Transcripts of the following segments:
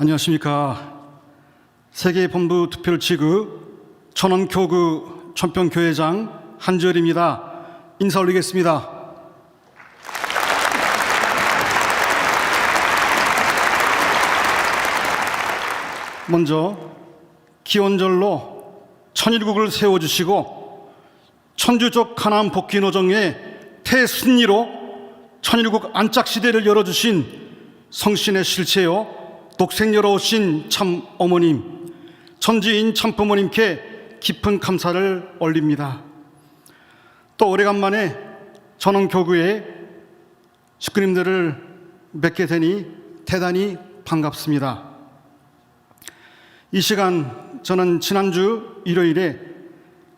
안녕하십니까. 세계본부 특별지구 천원교구 천평교회장 한지열입니다. 인사 올리겠습니다. 먼저 기원절로 천일국을 세워주시고 천주족 가나안 복귀 노정의 태순리로 천일국 안짝시대를 열어주신 성신의 실체요 독생녀로 오신 참 어머님, 천지인 참부모님께 깊은 감사를 올립니다. 또 오래간만에 전원교구의 식구님들을 뵙게 되니 대단히 반갑습니다. 이 시간 저는 지난주 일요일에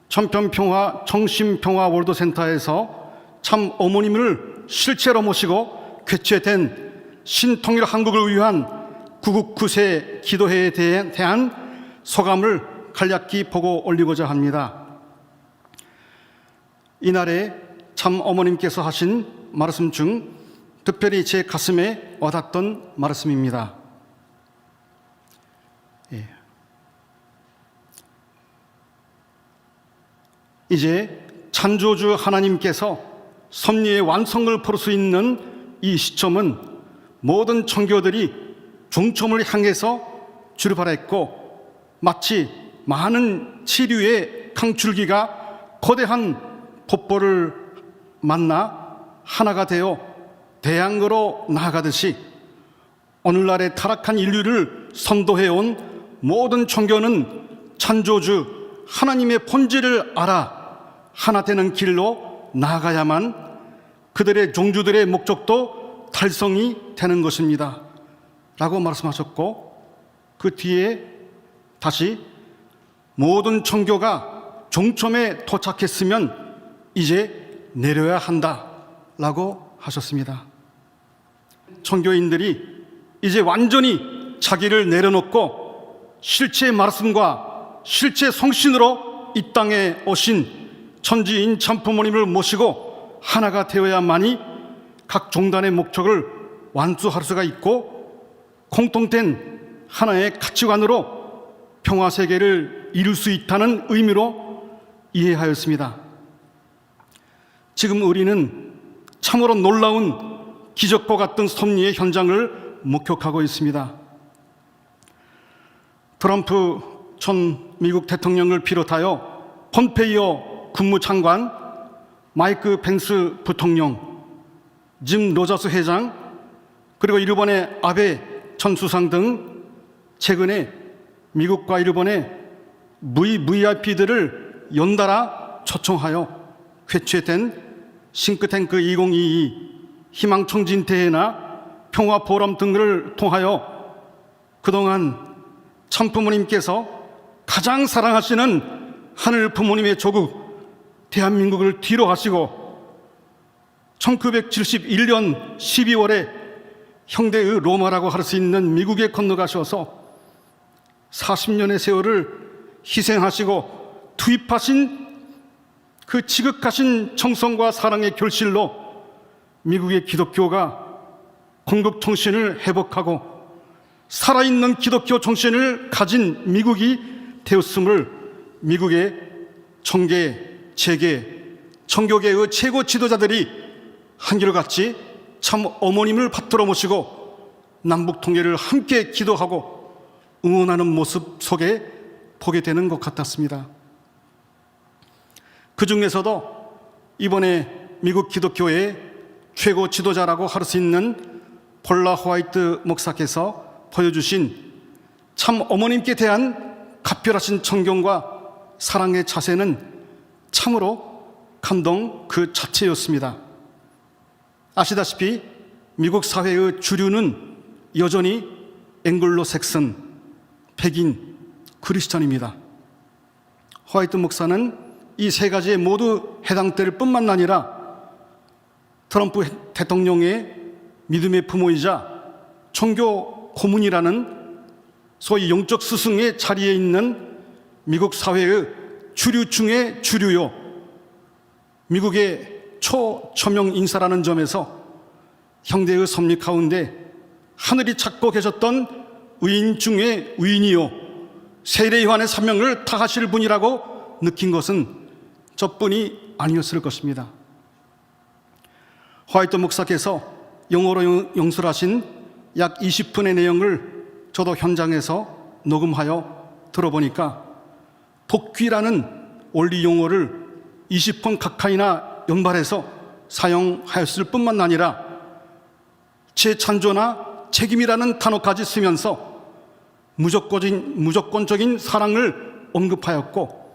천편평화 정신평화 월드센터에서 참 어머님을 실체로 모시고 개최된 신통일 한국을 위한 구국 9세 기도회에 대한 소감을 간략히 보고 올리고자 합니다. 이날에 참 어머님께서 하신 말씀 중 특별히 제 가슴에 와닿던 말씀입니다. 이제 창조주 하나님께서 섭리의 완성을 볼 수 있는 이 시점은 모든 청교들이 중점을 향해서 출발했고 마치 많은 치류의 강줄기가 거대한 폭포를 만나 하나가 되어 대양으로 나아가듯이 오늘날의 타락한 인류를 선도해온 모든 청교는 창조주 하나님의 본질을 알아 하나 되는 길로 나아가야만 그들의 종주들의 목적도 달성이 되는 것입니다 라고 말씀하셨고, 그 뒤에 다시 모든 청교가 종점에 도착했으면 이제 내려야 한다 라고 하셨습니다. 청교인들이 이제 완전히 자기를 내려놓고 실체 말씀과 실체 성신으로 이 땅에 오신 천지인 참부모님을 모시고 하나가 되어야만이 각 종단의 목적을 완수할 수가 있고 공통된 하나의 가치관으로 평화세계를 이룰 수 있다는 의미로 이해하였습니다. 지금 우리는 참으로 놀라운 기적과 같은 섭리의 현장을 목격하고 있습니다. 트럼프 전 미국 대통령을 비롯하여 폼페이오 국무장관, 마이크 펜스 부통령, 짐 로저스 회장, 그리고 일본의 아베 전 수상 등 최근에 미국과 일본의 VVIP들을 연달아 초청하여 개최된 싱크탱크 2022 희망청진대회나 평화포럼 등을 통하여 그동안 참부모님께서 가장 사랑하시는 하늘 부모님의 조국 대한민국을 뒤로 하시고 1971년 12월에 형대의 로마라고 할 수 있는 미국에 건너가셔서 40년의 세월을 희생하시고 투입하신 그 지극하신 정성과 사랑의 결실로 미국의 기독교가 건국 정신을 회복하고 살아있는 기독교 정신을 가진 미국이 되었음을 미국의 청계, 재계, 청교계의 최고 지도자들이 한결같이 참 어머님을 받들어 모시고 남북 통일을 함께 기도하고 응원하는 모습 속에 보게 되는 것 같았습니다. 그 중에서도 이번에 미국 기독교의 최고 지도자라고 할 수 있는 폴라 호와이트 목사께서 보여주신 참 어머님께 대한 각별하신 청경과 사랑의 자세는 참으로 감동 그 자체였습니다. 아시다시피 미국 사회의 주류는 여전히 앵글로 색슨, 백인, 크리스천입니다. 호와이트 목사는 이 세 가지에 모두 해당될 뿐만 아니라 트럼프 대통령의 믿음의 부모이자 종교 고문이라는 소위 영적 스승의 자리에 있는 미국 사회의 주류 중의 주류요, 미국의 초저명 인사라는 점에서 형제의 섭리 가운데 하늘이 찾고 계셨던 의인 중에 의인이요 세례 요한의 사명을 다하실 분이라고 느낀 것은 저뿐이 아니었을 것입니다. 화이트 목사께서 영어로 영술하신 약 20분의 내용을 저도 현장에서 녹음하여 들어보니까 복귀라는 원리 용어를 20번 가까이나 연발해서 사용하였을 뿐만 아니라 재창조나 책임이라는 단어까지 쓰면서 무조건적인 사랑을 언급하였고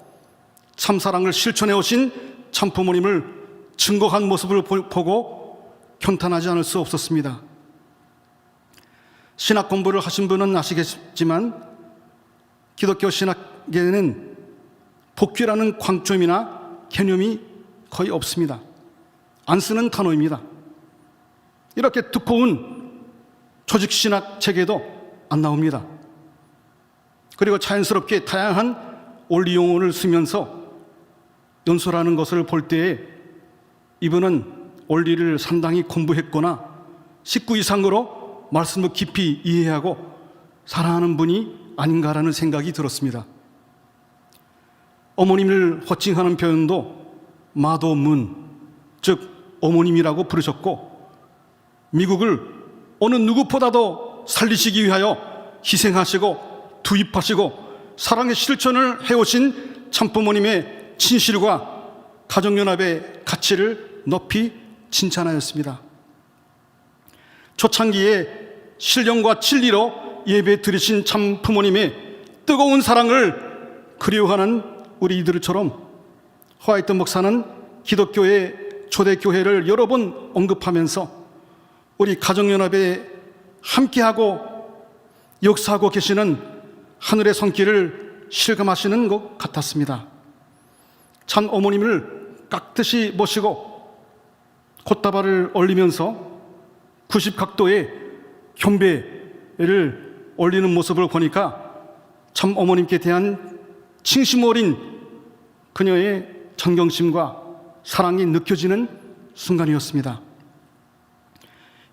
참사랑을 실천해 오신 참부모님을 증거한 모습을 보고 경탄하지 않을 수 없었습니다. 신학 공부를 하신 분은 아시겠지만 기독교 신학계에는 복귀라는 관점이나 개념이 거의 없습니다. 안 쓰는 단어입니다. 이렇게 두꺼운 조직신학 책에도 안 나옵니다. 그리고 자연스럽게 다양한 원리 용어를 쓰면서 연설하는 것을 볼 때에 이분은 원리를 상당히 공부했거나 식구 이상으로 말씀을 깊이 이해하고 사랑하는 분이 아닌가라는 생각이 들었습니다. 어머님을 호칭하는 표현도 마더문, 즉 어머님이라고 부르셨고 미국을 어느 누구보다도 살리시기 위하여 희생하시고 투입하시고 사랑의 실천을 해오신 참부모님의 진실과 가정연합의 가치를 높이 칭찬하였습니다. 초창기에 신령과 진리로 예배 드리신 참부모님의 뜨거운 사랑을 그리워하는 우리 이들처럼 화이트 목사는 기독교의 초대교회를 여러 번 언급하면서 우리 가정연합에 함께하고 역사하고 계시는 하늘의 손길을 실감하시는 것 같았습니다. 참 어머님을 깍듯이 모시고 콧다발을 올리면서 90각도의 경배를 올리는 모습을 보니까 참 어머님께 대한 칭심 어린 그녀의 존경심과 사랑이 느껴지는 순간이었습니다.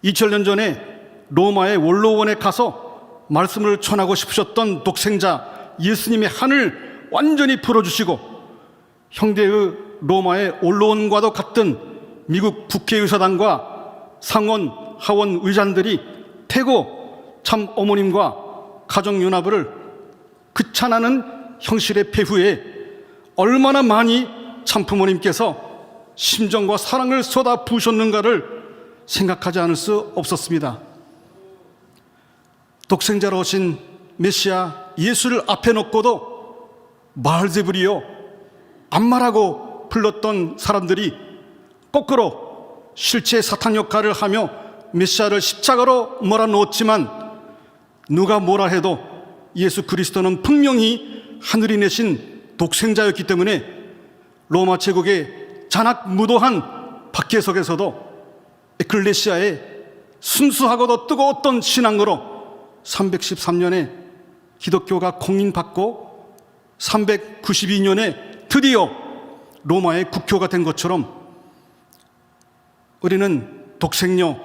2000년 전에 로마의 원로원에 가서 말씀을 전하고 싶으셨던 독생자 예수님의 한을 완전히 풀어주시고 형대의 로마의 원로원과도 같은 미국 국회의사당과 상원, 하원 의장들이 태고 참 어머님과 가정연합을 극찬하는 형실의 배후에 얼마나 많이 참부모님께서 심정과 사랑을 쏟아 부으셨는가를 생각하지 않을 수 없었습니다. 독생자로 오신 메시아 예수를 앞에 놓고도 바알제불이요 암마라고 불렀던 사람들이 거꾸로 실제 사탄 역할을 하며 메시아를 십자가로 몰아넣었지만 누가 뭐라 해도 예수 그리스도는 분명히 하늘이 내신 독생자였기 때문에 로마 제국의 잔악무도한 박해석에서도 에클레시아의 순수하고도 뜨거웠던 신앙으로 313년에 기독교가 공인받고 392년에 드디어 로마의 국교가 된 것처럼 우리는 독생녀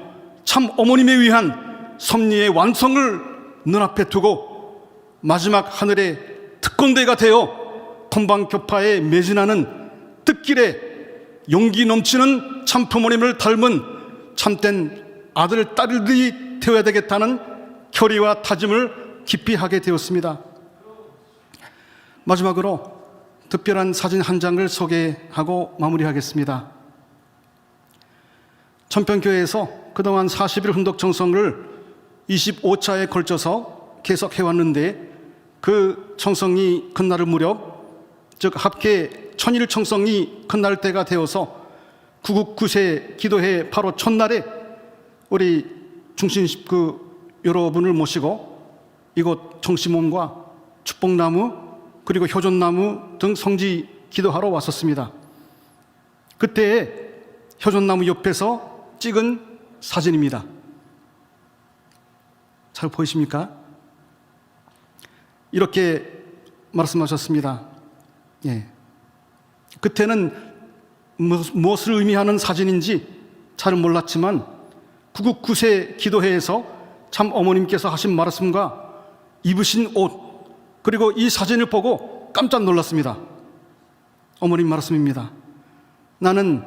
참 어머님에 위한 섭리의 완성을 눈앞에 두고 마지막 하늘의 특권대가 되어 동방교파에 매진하는 뜻길에 용기 넘치는 참 부모님을 닮은 참된 아들, 딸들이 되어야 되겠다는 결의와 다짐을 깊이 하게 되었습니다. 마지막으로 특별한 사진 한 장을 소개하고 마무리하겠습니다. 천평교회에서 그동안 40일 훈독 청성을 25차에 걸쳐서 계속해왔는데 그 청성이 끝날 무렵, 즉 합계 1000일 청성이 끝날 때가 되어서 구국구세 기도회 바로 첫날에 우리 중신식구 여러분을 모시고 이곳 청심원과 축복나무 그리고 효존나무 등 성지 기도하러 왔었습니다. 그때 효존나무 옆에서 찍은 사진입니다. 잘 보이십니까? 이렇게 말씀하셨습니다. 예. 그때는 무엇을 의미하는 사진인지 잘 몰랐지만 구국구세 기도회에서 참 어머님께서 하신 말씀과 입으신 옷, 그리고 이 사진을 보고 깜짝 놀랐습니다. 어머님 말씀입니다. 나는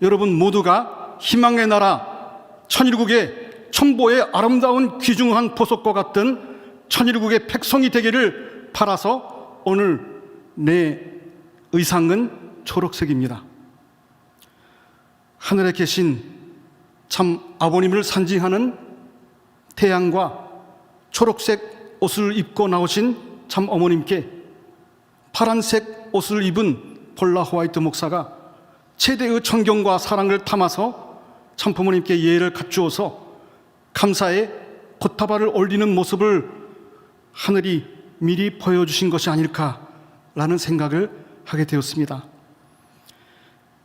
여러분 모두가 희망의 나라 천일국의 천보의 아름다운 귀중한 보석과 같은 천일국의 백성이 되기를 바라서 오늘 내 의상은 초록색입니다. 하늘에 계신 참 아버님을 상징하는 태양과 초록색 옷을 입고 나오신 참 어머님께 파란색 옷을 입은 폴라 호와이트 목사가 최대의 존경과 사랑을 담아서 참 부모님께 예의를 갖추어서 감사의 꽃다발을 올리는 모습을 하늘이 미리 보여주신 것이 아닐까라는 생각을 하게 되었습니다.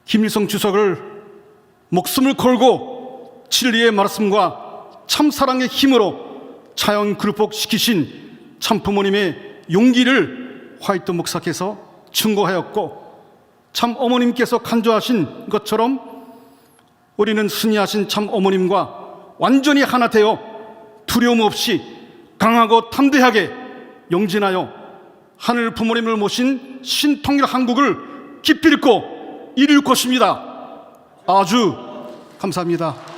김일성 주석을 목숨을 걸고 진리의 말씀과 참사랑의 힘으로 자연 극복시키신 참 부모님의 용기를 화이트 목사께서 증거하였고, 참 어머님께서 간주하신 것처럼 우리는 순이하신 참 어머님과 완전히 하나 되어 두려움 없이 강하고 담대하게 용진하여 하늘 부모님을 모신 신통일 한국을 기필코 이룰 것입니다. 아주 감사합니다.